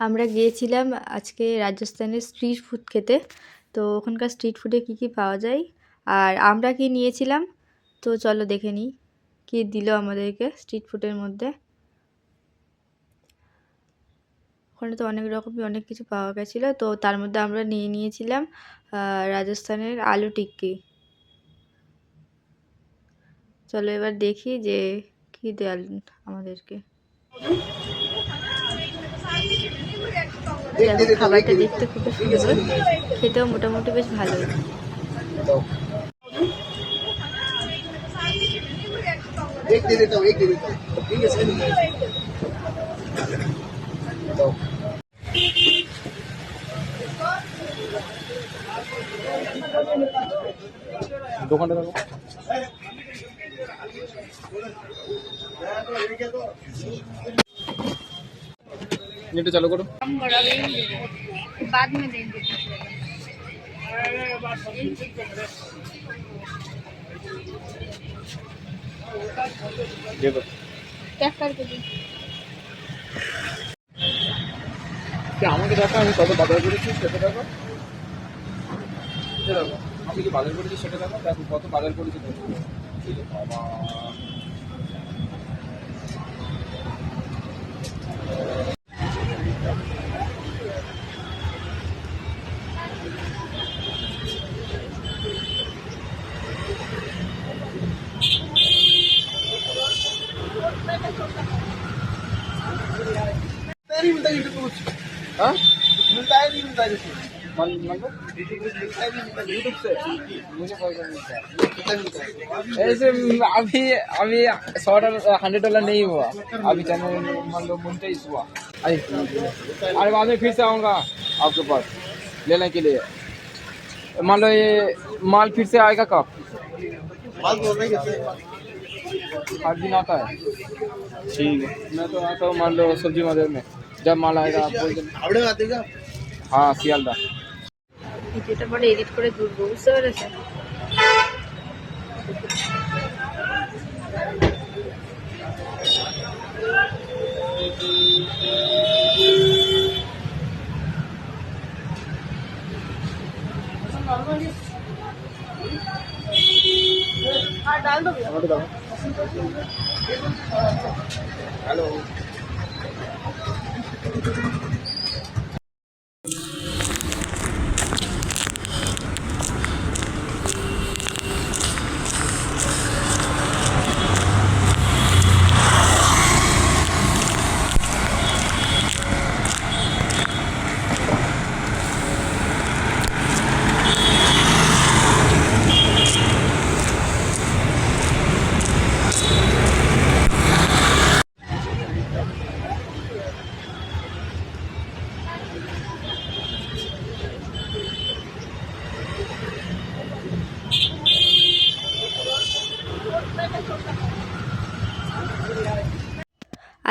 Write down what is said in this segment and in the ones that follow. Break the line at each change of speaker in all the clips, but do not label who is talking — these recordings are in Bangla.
আমরা গিয়েছিলাম আজকে রাজস্থানের স্ট্রিট ফুড খেতে। তো ওখানকার স্ট্রিট ফুডে কী কী পাওয়া যায় আর আমরা কি নিয়েছিলাম, তো চলো দেখে নিই কী দিল আমাদেরকে স্ট্রিট ফুডের মধ্যে। ওখানে তো অনেক কিছু পাওয়া গেছিলো, তো তার মধ্যে আমরা নিয়েছিলাম রাজস্থানের আলু টিক্কি। চলো এবার দেখি যে কী দেন আমাদেরকে। খাবারটা দেখতে খুবই সুন্দর, খেতেও মোটামুটি বেশ ভালোই।
দোকানটা দেখো। नेट चालू करो।
बाद में देंगे।
देखो
चेक करके दी।
क्या আমাকে দেখো আমি কত বাজার করেছি সেটা দেখো। এটা দেখো আমি কি বাজার করেছি সেটা দেখো, দেখো কত বাজার করেছি দেখো। বাবা नहीं मिलता यूट्यूब कुछ। हाँ मिलता है नहीं मिलता जैसे मतलब यूट्यूब से मुझे पैसा मिलता है कितना मिलता है ऐसे। अभी अभी $100 नहीं हुआ, अभी चैनल मान लो मोनेटाइज हुआ। अरे बाद में फिर से आऊँगा आपके पास लेने के लिए। मान लो ये माल फिर से आएगा कब? माल तो हर दिन आता है। ठीक है मैं तो आता हूँ मान लो सब्जी बाजार में, जब माल आएगा आप बोल देना। हाँ सियालदा।
ভিডিওটা পরে এডিট করে তুলবো, বুঝতে পেরেছেন? আর ডাল দেবো।
हेलो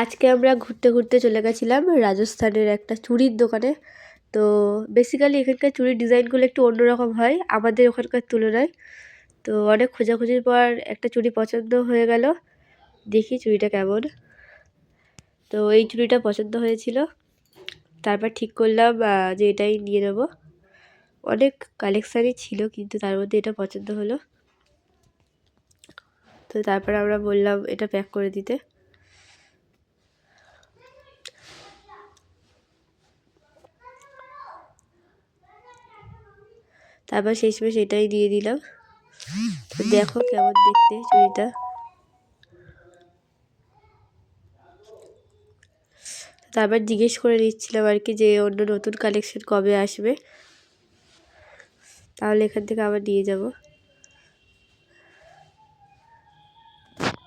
আজকে আমরা ঘুরতে ঘুরতে চলে গেছিলাম রাজস্থানের একটা চুড়ির দোকানে। তো বেসিক্যালি এখানকার চুড়ির ডিজাইনগুলো একটু অন্যরকম হয় আমাদের ওখানকার তুলনায়। তো অনেক খোঁজাখুঁজির পর একটা চুড়ি পছন্দ হয়ে গেল, দেখি চুড়িটা কেমন। তো এই চুড়িটা পছন্দ হয়েছিল, তারপর ঠিক করলাম যে এটাই নিয়ে নেব। অনেক কালেকশানই ছিল কিন্তু তার মধ্যে এটা পছন্দ হলো। তো তারপর আমরা বললাম এটা প্যাক করে দিতে। তারপর শেষমেশ এটাই দিয়ে দিলাম। তো দেখো কেমন দেখতে চুড়িটা। তারপর জিজ্ঞেস করে নিচ্ছিলাম আর কি যে অন্য নতুন কালেকশন কবে আসবে, তাহলে এখান থেকে আবার নিয়ে যাব।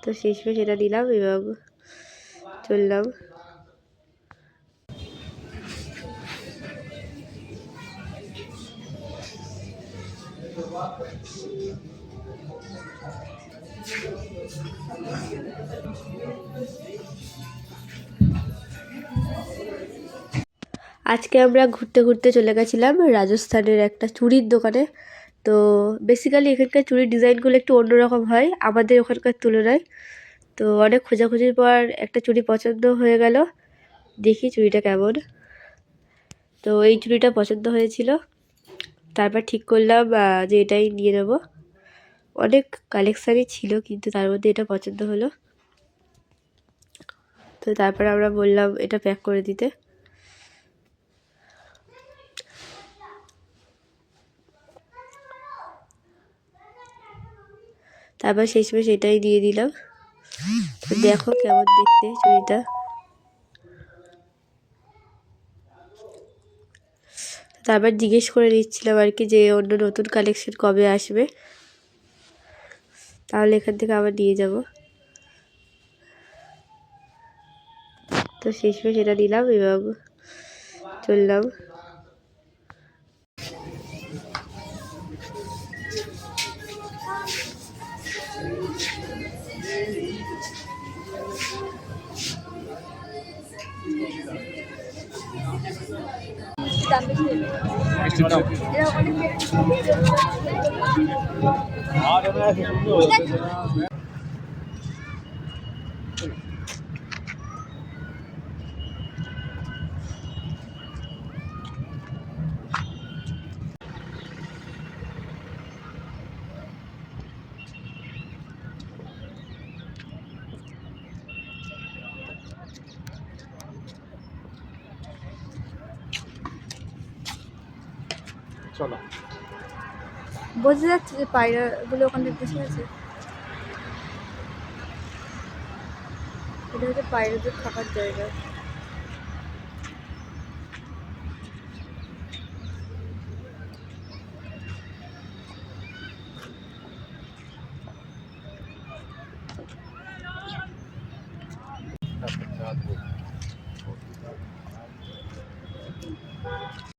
তো শেষমেশ এটা নিলাম এবং চললাম। আজকে আমরা ঘুরতে ঘুরতে চলে গেছিলাম রাজস্থানের একটা চুড়ির দোকানে। তো বেসিক্যালি এখানকার চুড়ির ডিজাইনগুলো একটু অন্যরকম হয় আমাদের ওখানকার তুলনায়। তো অনেক খোঁজাখুঁজির পর একটা চুড়ি পছন্দ হয়ে গেল, দেখি চুড়িটা কেমন। তো এই চুড়িটা পছন্দ হয়েছিল, তারপর ঠিক করলাম যে এটাই নিয়ে নেব। অনেক কালেকশানই ছিল কিন্তু তার মধ্যে এটা পছন্দ হলো। তো তারপর আমরা বললাম এটা প্যাক করে দিতে। তারপর সেই সময় সেটাই দিয়ে দিলাম। তো দেখো কেমন দেখতে চুড়িটা। তারপর জিজ্ঞেস করে নিচ্ছিলাম আর কি যে অন্য নতুন কালেকশন কবে আসবে, তাহলে এখান থেকে আবার নিয়ে যাব। তো সেই সময় সেটা দিলাম এবং চললাম।
চলো
বোঝা যাচ্ছে যে পায়রাগুলো ওখানে বসে আছে। এটা হচ্ছে পায়রাদের থাকার জায়গা।